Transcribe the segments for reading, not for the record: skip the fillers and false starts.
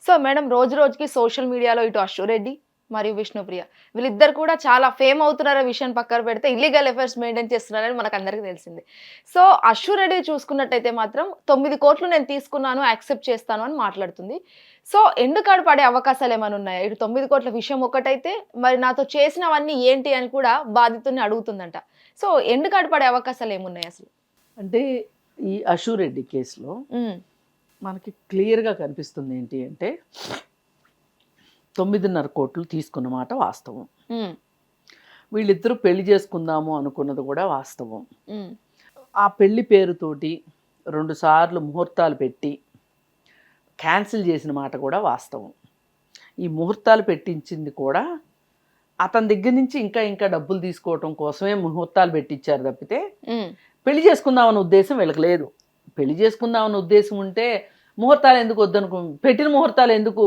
So madam రోజు రోజుకి social మీడియాలో ఇటు అశు రెడ్డి మరియు విష్ణుప్రియ వీళ్ళిద్దరు కూడా చాలా ఫేమ్ అవుతున్నారో విషయం పక్కన పెడితే ఇల్లీగల్ అఫైర్స్ మెయింటైన్ చేస్తున్నారని మనకు అందరికీ తెలిసింది. సో అశు రెడ్డి చూసుకున్నట్టయితే మాత్రం 9 కోట్లు నేను తీసుకున్నాను యాక్సెప్ట్ చేస్తాను అని మాట్లాడుతుంది. సో ఎండ్ కార్డ్ పడే అవకాశాలు ఏమైనా ఉన్నాయా? ఇటు 9 కోట్ల విషయం ఒకటైతే మరి నాతో చేసినవన్నీ ఏంటి అని కూడా బాధితుని అడుగుతుందంట. సో ఎండ్ కార్డ్ పడే అవకాశాలు ఏమున్నాయి అసలు? అంటే ఈ అశు రెడ్డి కేసులో మనకి క్లియర్గా కనిపిస్తుంది ఏంటి అంటే 9.5 కోట్లు తీసుకున్న మాట వాస్తవం. వీళ్ళిద్దరూ పెళ్లి చేసుకుందాము అనుకున్నది కూడా వాస్తవం. ఆ పెళ్లి పేరుతోటి 2 సార్లు ముహూర్తాలు పెట్టి క్యాన్సిల్ చేసిన మాట కూడా వాస్తవం. ఈ ముహూర్తాలు పెట్టించింది కూడా అతని దగ్గర నుంచి ఇంకా డబ్బులు తీసుకోవటం కోసమే ముహూర్తాలు పెట్టించారు తప్పితే పెళ్లి చేసుకుందామన్న ఉద్దేశం వీళ్ళకి లేదు. పెళ్లి చేసుకుందామన్న ఉద్దేశం ఉంటే ముహూర్తాలు ఎందుకు వద్దనుకో, పెట్టిన ముహూర్తాలు ఎందుకు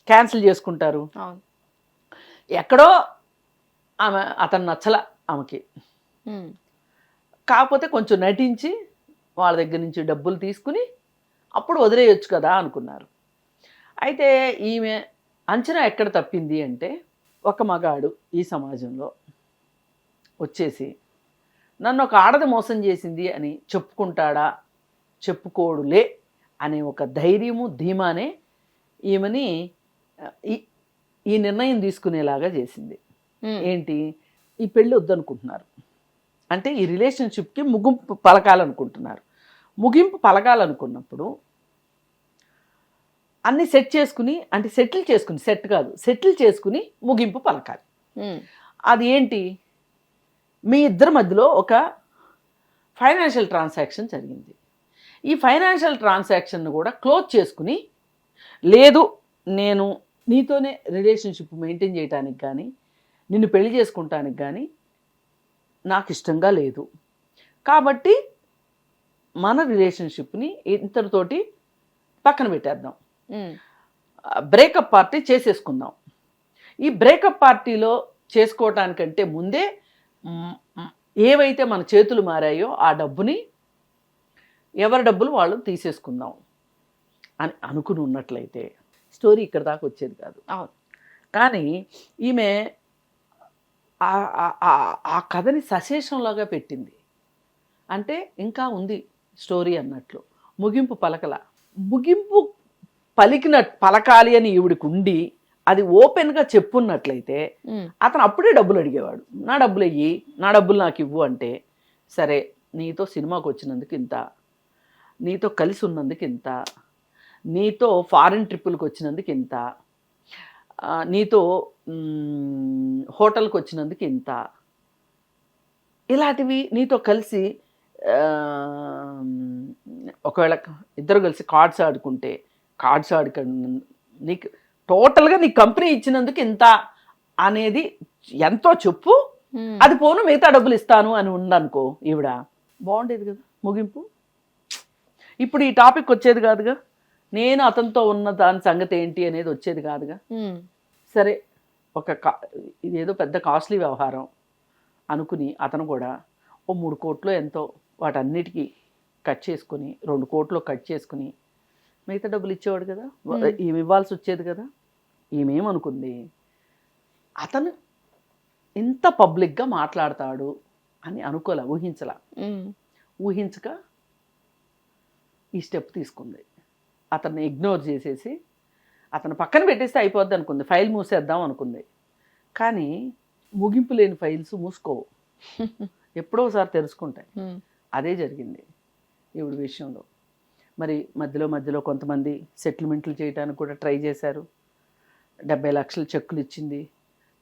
క్యాన్సిల్ చేసుకుంటారు? ఎక్కడో ఆమె అతను నచ్చల ఆమెకి, కాకపోతే కొంచెం నటించి వాళ్ళ దగ్గర నుంచి డబ్బులు తీసుకుని అప్పుడు వదిలేయొచ్చు కదా అనుకున్నారు. అయితే ఈమె అంచనా ఎక్కడ తప్పింది అంటే, ఒక మగాడు ఈ సమాజంలో వచ్చేసి నన్ను ఒక ఆడది మోసం చేసింది అని చెప్పుకుంటాడా చెప్పుకోడులే అనే ఒక ధైర్యము ధీమానే ఈమెని ఈ నిర్ణయం తీసుకునేలాగా చేసింది. ఏంటి, ఈ పెళ్ళి వద్దనుకుంటున్నారు అంటే ఈ రిలేషన్షిప్కి ముగింపు పలకాలనుకుంటున్నారు. ముగింపు పలకాలనుకున్నప్పుడు అన్ని సెట్ చేసుకుని, అంటే సెటిల్ చేసుకుని ముగింపు పలకాలి. అది ఏంటి, మీ ఇద్దరి మధ్యలో ఒక ఫైనాన్షియల్ ట్రాన్సాక్షన్ జరిగింది. ఈ ఫైనాన్షియల్ ట్రాన్సాక్షన్ను కూడా క్లోజ్ చేసుకుని, లేదు నేను నీతోనే రిలేషన్షిప్ మెయింటైన్ చేయడానికి కానీ నిన్ను పెళ్లి చేసుకుంటానికి కానీ నాకు ఇష్టంగా లేదు, కాబట్టి మన రిలేషన్షిప్ని ఇంతటితోటి పక్కన పెట్టేద్దాం, బ్రేకప్ పార్టీ చేసేసుకుందాం. ఈ బ్రేకప్ పార్టీలో చేసుకోవటానికంటే ముందే ఏవైతే మన చేతులు మారాయో ఆ డబ్బుని ఎవరి డబ్బులు వాళ్ళు తీసేసుకుందాం అని అనుకుని ఉన్నట్లయితే స్టోరీ ఇక్కడ దాకా వచ్చేది కాదు. కానీ ఈమె ఆ కథని సశేషంలాగా పెట్టింది. అంటే ఇంకా ఉంది స్టోరీ అన్నట్లు. ముగింపు పలకాలి అని ఈవిడికి ఉండి అది ఓపెన్గా చెప్పున్నట్లయితే అతను అప్పుడే డబ్బులు అడిగేవాడు. నా డబ్బులు ఇయ్యి, నా డబ్బులు నాకు ఇవ్వు అంటే, సరే నీతో సినిమాకి వచ్చినందుకు ఇంత, నీతో కలిసి ఉన్నందుకు ఇంత, నీతో ఫారిన్ ట్రిప్పులకు వచ్చినందుకు ఇంత, నీతో హోటల్కి వచ్చినందుకు ఇంత, ఇలాంటివి నీతో కలిసి ఒకవేళ ఇద్దరు కలిసి కార్డ్స్ ఆడుకుంటే కార్డ్స్ నీకు టోటల్గా నీ కంపెనీ ఇచ్చినందుకు ఇంత అనేది ఎంతో చెప్పు, అది పోను మిగతా డబ్బులు ఇస్తాను అని ఉందనుకో, ఈవిడ బాగుండేది కదా ముగింపు. ఇప్పుడు ఈ టాపిక్ వచ్చేది కాదుగా, నేను అతనితో ఉన్న దాని సంగతి ఏంటి అనేది వచ్చేది కాదుగా. సరే ఇదేదో పెద్ద కాస్ట్లీ వ్యవహారం అనుకుని అతను కూడా ఓ 3 కోట్లు ఎంతో వాటన్నిటికీ కట్ చేసుకుని 2 కోట్లు కట్ చేసుకుని మిగతా డబ్బులు ఇచ్చేవాడు కదా, ఈమె ఇవ్వాల్సి వచ్చేది కదా. ఈమెమనుకుంది, అతను ఇంత పబ్లిక్గా మాట్లాడతాడు అని అనుకోలే, ఊహించక ఈ స్టెప్ తీసుకుంది. అతన్ని ఇగ్నోర్ చేసేసి అతను పక్కన పెట్టేస్తే అయిపోద్ది అనుకుంది, ఫైల్ మూసేద్దాం అనుకుంది. కానీ ముగింపు లేని ఫైల్స్ మూసుకోవు, ఎప్పుడో ఒకసారి తెరుచుకుంటాయి. అదే జరిగింది ఈవిడ విషయంలో. మరి మధ్యలో కొంతమంది సెటిల్మెంట్లు చేయడానికి కూడా ట్రై చేశారు. 70 లక్షల చెక్కులు ఇచ్చింది,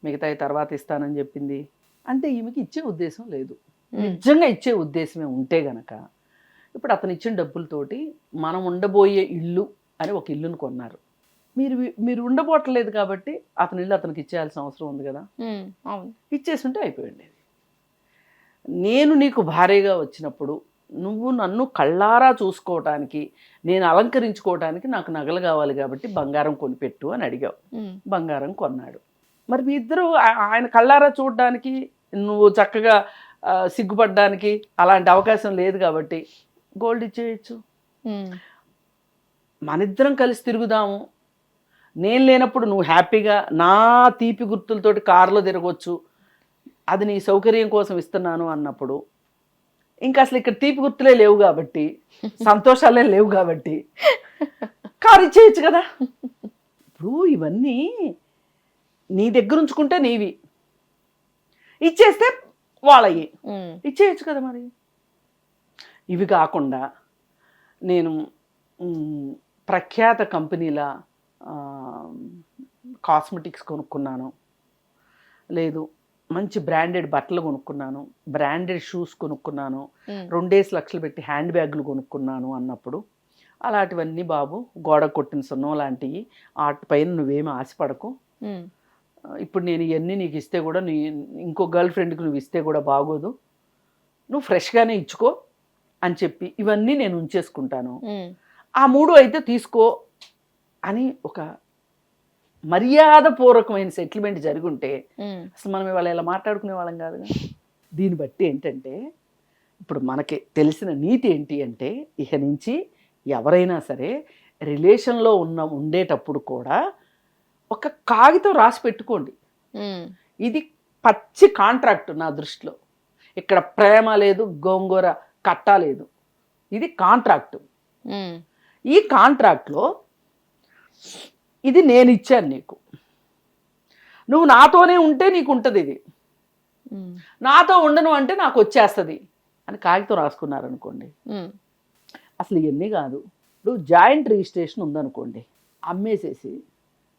మిగతా తర్వాత ఇస్తానని చెప్పింది. అంటే ఈమెకి ఇచ్చే ఉద్దేశం లేదు. నిజంగా ఇచ్చే ఉద్దేశమే ఉంటే గనక ఇప్పుడు అతను ఇచ్చిన డబ్బులతోటి మనం ఉండబోయే ఇల్లు అని ఒక ఇల్లును కొన్నారు. మీరు ఉండబోట్లేదు కాబట్టి అతని ఇల్లు అతనికి ఇచ్చేయాల్సిన అవసరం ఉంది కదా, ఇచ్చేస్తుంటే అయిపోయింది. నేను నీకు భార్యగా వచ్చినప్పుడు నువ్వు నన్ను కళ్ళారా చూసుకోవటానికి, నేను అలంకరించుకోవటానికి నాకు నగలు కావాలి కాబట్టి బంగారం కొనిపెట్టు అని అడిగావు, బంగారం కొన్నాడు. మరి మీ ఇద్దరు ఆయన కళ్ళారా చూడడానికి, నువ్వు చక్కగా సిగ్గుపడడానికి అలాంటి అవకాశం లేదు కాబట్టి గోల్డ్ ఇచ్చేయచ్చు. మనిద్దరం కలిసి తిరుగుదాము, నేను లేనప్పుడు నువ్వు హ్యాపీగా నా తీపి గుర్తులతోటి కారులో తిరగవచ్చు, అది నీ సౌకర్యం కోసం ఇస్తున్నాను అన్నప్పుడు ఇంకా అసలు ఇక్కడ తీపి గుర్తులే లేవు కాబట్టి, సంతోషాలే లేవు కాబట్టి కారు ఇచ్చేయచ్చు కదా. ఇప్పుడు ఇవన్నీ నీ దగ్గర ఉంచుకుంటే నీవి, ఇచ్చేస్తే వాళ్ళవి, ఇచ్చేయచ్చు కదా. మరి ఇవి కాకుండా నేను ప్రఖ్యాత కంపెనీల కాస్మెటిక్స్ కొనుక్కున్నాను, లేదు మంచి బ్రాండెడ్ బట్టలు కొనుక్కున్నాను, బ్రాండెడ్ షూస్ కొనుక్కున్నాను, 2 లక్షలు పెట్టి హ్యాండ్ బ్యాగులు కొనుక్కున్నాను అన్నప్పుడు అలాంటివన్నీ బాబు గోడ కొట్టిన సున్నం లాంటివి, వాటిపైన నువ్వేమి ఆశపడకు. ఇప్పుడు నేను ఇవన్నీ నీకు ఇస్తే కూడా ఇంకో గర్ల్ ఫ్రెండ్కి నువ్వు ఇస్తే కూడా బాగోదు, నువ్వు ఫ్రెష్గానే ఇచ్చుకో అని చెప్పి ఇవన్నీ నేను ఉంచేసుకుంటాను, ఆ 3 అయితే తీసుకో అని ఒక మర్యాదపూర్వకమైన సెటిల్మెంట్ జరుగుంటే అసలు మనం ఇవాళ ఇలా మాట్లాడుకునే వాళ్ళం కాదు. దీన్ని బట్టి ఏంటంటే ఇప్పుడు మనకి తెలిసిన నీతి ఏంటి అంటే, ఇక నుంచి ఎవరైనా సరే రిలేషన్లో ఉండేటప్పుడు కూడా ఒక కాగితం రాసి పెట్టుకోండి, ఇది పచ్చి కాంట్రాక్ట్ నా దృష్టిలో. ఇక్కడ ప్రేమ లేదు, గోంగూర కట్ట లేదు, ఇది కాంట్రాక్ట్. ఈ కాంట్రాక్ట్లో ఇది నేను ఇచ్చాను నీకు, నువ్వు నాతోనే ఉంటే నీకు ఉంటుంది, ఇది నాతో ఉండను అంటే నాకు వచ్చేస్తుంది అని కాగితం రాసుకున్నారనుకోండి. అసలు ఇవన్నీ కాదు. ఇప్పుడు జాయింట్ రిజిస్ట్రేషన్ ఉందనుకోండి, అమ్మేసేసి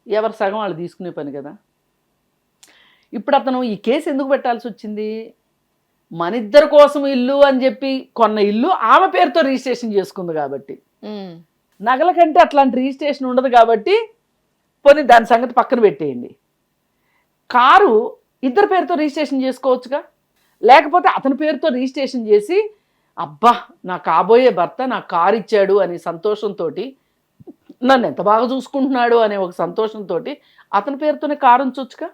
ఎవరి సగం వాళ్ళు తీసుకునే పని కదా. ఇప్పుడు అతను ఈ కేసు ఎందుకు పెట్టాల్సి వచ్చింది, మనిద్దరి కోసం ఇల్లు అని చెప్పి కొన్న ఇల్లు ఆమె పేరుతో రిజిస్ట్రేషన్ చేసుకుంది కాబట్టి, నగల కంటే అట్లాంటి రిజిస్ట్రేషన్ ఉండదు కాబట్టి పోనీ దాని సంగతి పక్కన పెట్టేయండి. కారు ఇద్దరి పేరుతో రిజిస్ట్రేషన్ చేసుకోవచ్చుగా, లేకపోతే అతని పేరుతో రిజిస్ట్రేషన్ చేసి అబ్బా నా కాబోయే భర్త నాకు కారు ఇచ్చాడు అనే సంతోషంతో, నన్ను ఎంత బాగా చూసుకుంటున్నాడు అనే ఒక సంతోషంతో అతని పేరుతోనే కారు ఉంచొచ్చుగా.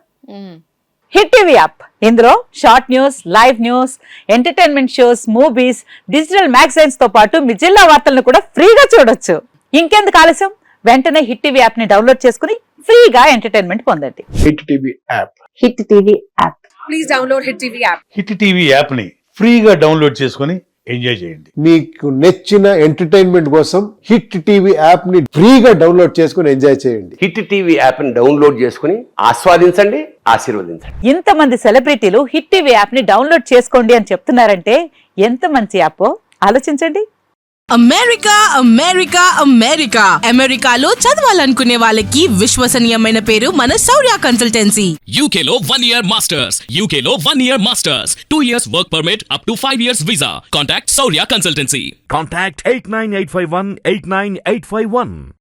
హిట్ టీవీ యాప్, ఇందులో short news, live news, entertainment shows, movies, digital magazines తో పాటు మీ జిల్లా వార్తలను కూడా ఫ్రీగా చూడొచ్చు. ఇంకెందుకు ఆలస్యం, వెంటనే హిట్ టీవీ యాప్ ని డౌన్లోడ్ చేసుకుని ఫ్రీగా ఎంటర్టైన్మెంట్ పొందండి. Hit TV app, hit TV app, please download hit TV app. Hit TV app ని ఫ్రీగా డౌన్లోడ్ చేసుకొని ఎంజాయ్ చేయండి. మీకు నచ్చిన ఎంటర్టైన్మెంట్ కోసం హిట్ టీవీ యాప్ ని ఫ్రీగా డౌన్లోడ్ చేసుకుని ఎంజాయ్ చేయండి. హిట్ టీవీ యాప్ ని డౌన్లోడ్ చేసుకుని ఆస్వాదించండి, ఆశీర్వదించండి. ఇంతమంది సెలబ్రిటీలు హిట్ టీవీ యాప్ ని డౌన్లోడ్ చేసుకోండి అని చెప్తున్నారంటే ఎంత మంచి యాప్ ఆలోచించండి. అమెరికా అమెరికా అమెరికా అమెరికాలో చదవాలనుకునే వాళ్ళకి విశ్వసనీయమైన పేరు మన శౌర్య కన్సల్టెన్సీ. UK లో 1 year masters, UK లో 1 year masters, 2 years work permit up to 5 years visa. Contact Saurya Consultancy. Contact 89851 89851.